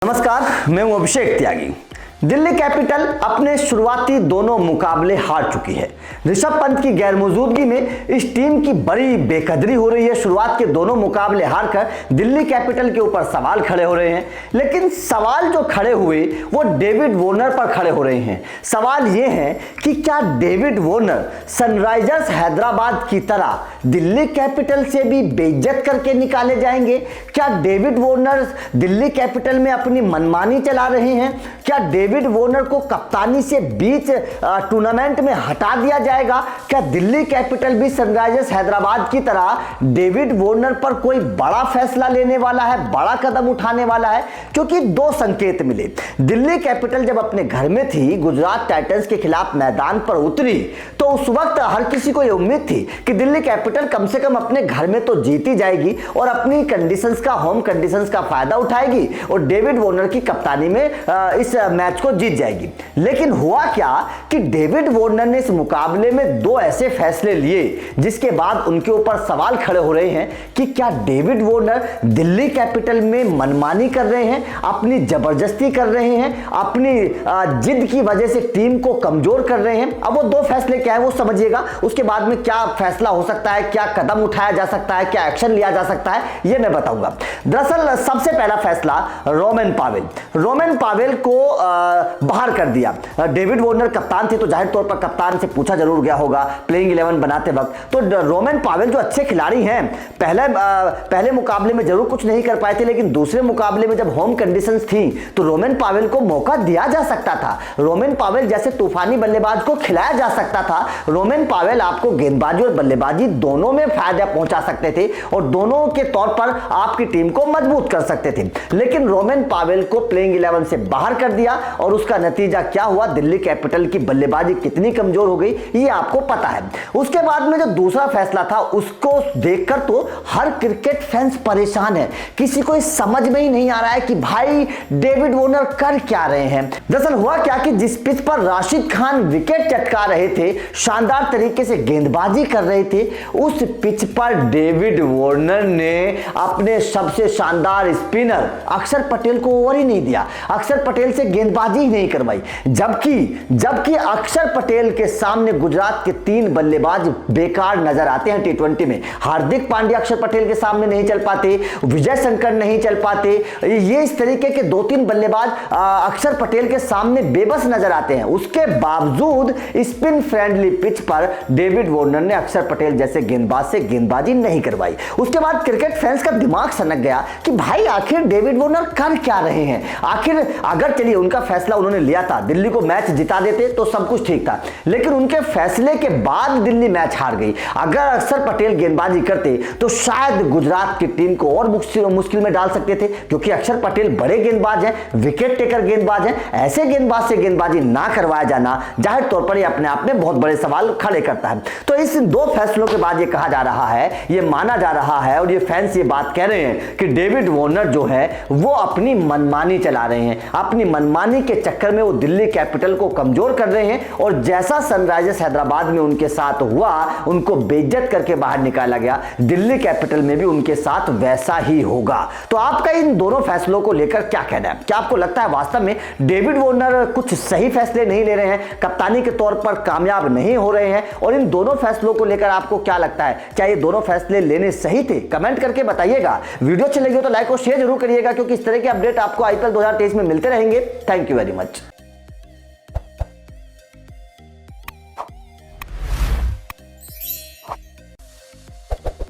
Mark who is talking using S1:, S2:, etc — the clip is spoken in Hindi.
S1: नमस्कार, मैं हूं अभिषेक त्यागी। दिल्ली कैपिटल अपने शुरुआती दोनों मुकाबले हार चुकी है। ऋषभ पंत की गैरमौजूदगी में इस टीम की बड़ी बेकदरी हो रही है। शुरुआत के दोनों मुकाबले हारकर दिल्ली कैपिटल के ऊपर सवाल खड़े हो रहे हैं, लेकिन सवाल जो खड़े हुए वो डेविड वार्नर पर खड़े हो रहे हैं। सवाल ये है कि क्या डेविड वार्नर सनराइजर्स हैदराबाद की तरह दिल्ली कैपिटल से भी बेइज्जत करके निकाले जाएंगे? क्या डेविड वार्नर दिल्ली कैपिटल में अपनी मनमानी चला रहे हैं? क्या डेविड वार्नर को कप्तानी से बीच टूर्नामेंट में हटा दिया जाएगा? क्या दिल्ली कैपिटल भी सनराइजर्स हैदराबाद की तरह डेविड वार्नर पर कोई बड़ा फैसला लेने वाला है, बड़ा कदम उठाने वाला है? क्योंकि दो संकेत मिले। दिल्ली कैपिटल जब अपने घर में थी, गुजरात टाइटंस के खिलाफ मैदान पर उतरी, तो उस वक्त हर किसी को यह उम्मीद थी कि दिल्ली कैपिटल कम से कम अपने घर में तो जीती जाएगी और अपनी कंडीशंस का, होम कंडीशंस का फायदा उठाएगी और डेविड वार्नर की कप्तानी में इस मैच को जीत जाएगी। लेकिन हुआ क्या कि डेविड वार्नर ने इस मुकाबले में दो ऐसे फैसले लिए जिसके बाद उनके ऊपर सवाल खड़े हो रहे हैं कि क्या डेविड वार्नर दिल्ली कैपिटल में मनमानी कर रहे हैं, अपनी जबरदस्ती कर रहे हैं, अपनी जिद की वजह से टीम को कमजोर कर रहे हैं। अब वो दो फैसले क्या है वो समझिएगा, उसके बाद में क्या फैसला हो सकता है, क्या कदम उठाया जा सकता है, क्या एक्शन लिया जा सकता है, ये मैं बताऊंगा। दरअसल सबसे पहला फैसला रोमन पावेल को बाहर कर दिया। डेविड वार्नर कप्तान थे तो जाहिर तौर पर कप्तान से पूछा जरूर गया होगा प्लेइंग 11 बनाते वक्त। तो रोमन पावेल जो अच्छे खिलाड़ी हैं, पहले मुकाबले में जरूर कुछ नहीं कर पाए थे, लेकिन दूसरे मुकाबले में जब होम कंडीशंस थी तो रोमन पावेल को मौका दिया जा सकता था। रोमन पावेल जैसे तूफानी बल्लेबाज को खिलाया जा सकता था। रोमन पावेल आपको गेंदबाजी और बल्लेबाजी दोनों में फायदा पहुंचा सकते थे और दोनों के तौर पर आपकी टीम को मजबूत कर सकते थे। लेकिन रोमन पावेल को प्लेइंग 11 से बाहर कर दिया और उसका नतीजा क्या हुआ, दिल्ली कैपिटल की बल्लेबाजी कितनी कमजोर हो गई ये आपको पता है। उसके बाद में जो दूसरा फैसला था उसको देखकर तो हर क्रिकेट फैंस परेशान है। किसी को समझ में ही नहीं आ रहा है कि भाई डेविड वार्नर कर क्या रहे हैं। दरअसल हुआ क्या कि जिस पिच पर राशिद खान विकेट चटका रहे थे, शानदार तरीके से गेंदबाजी कर रहे थे, उस पिच पर डेविड वार्नर ने अपने सबसे शानदार स्पिनर अक्षर पटेल को ओवर ही नहीं दिया, अक्षर पटेल से गेंदबाजी ही नहीं करवाई। जबकि अक्षर पटेल के सामने गुजरात के 3 बल्लेबाज बेकार नजर आते हैं टी20 में। हार्दिक पांड्या अक्षर पटेल के सामने नहीं चल पाते, विजय शंकर नहीं चल पाते, ये इस तरीके के 2-3 बल्लेबाज अक्षर पटेल के सामने बेबस नजर आते हैं। उसके बावजूद स्पिन फ्रेंडली पिच पर डेविड वार्नर ने अक्षर पटेल जैसे गेंदबाज से गेंदबाजी नहीं करवाई। उसके बाद क्रिकेट फैंस का दिमाग सनक गया कि भाई आखिर डेविड वार्नर कर क्या रहे हैं। आखिर अगर चलिए उनका फैसला उन्होंने लिया था, दिल्ली को मैच जिता देते तो सब कुछ ठीक था, लेकिन उनके फैसले के बाद दिल्ली मैच हार गई। अगर अक्षर पटेल गेंदबाजी करते तो शायद गुजरात की टीम को और मुश्किल में डाल सकते थे, क्योंकि अक्षर पटेल बड़े गेंदबाज हैं, विकेट टेकर गेंदबाज हैं। ऐसे गेंदबाज से गेंदबाजी ना करवाया जाना जाहिर तौर पर अपने आप में बहुत बड़े सवाल खड़े करता है। तो इस दो फैसलों के बाद ये कहा जा रहा है, ये माना जा रहा है और ये फैंस ये बात कह रहे हैं कि डेविड वार्नर जो है वो अपनी मनमानी चला रहे हैं। अपनी मनमानी के चक्कर में वो दिल्ली कैपिटल को कमजोर कर रहे हैं और जैसा सनराइजर्स हैदराबाद में उनके साथ हुआ, उनको बेइज्जत करके बाहर निकाला गया, दिल्ली कैपिटल में भी उनके साथ वैसा ही होगा। तो आपका इन दोनों फैसलों को लेकर क्या कहना है? क्या आपको लगता है वास्तव में डेविड वार्नर कुछ सही फैसले नहीं ले रहे हैं, कप्तानी के तौर पर कामयाब नहीं हो रहे हैं? और इन दोनों फैसलों को लेकर आपको क्या लगता है, क्या ये दोनों फैसले लेने सही थे? कमेंट करके बताइएगा। वीडियो अच्छी लगी हो तो लाइक और शेयर जरूर करिएगा, क्योंकि इस तरह के अपडेट आपको IPL 2023 में मिलते रहेंगे। Thank you very much.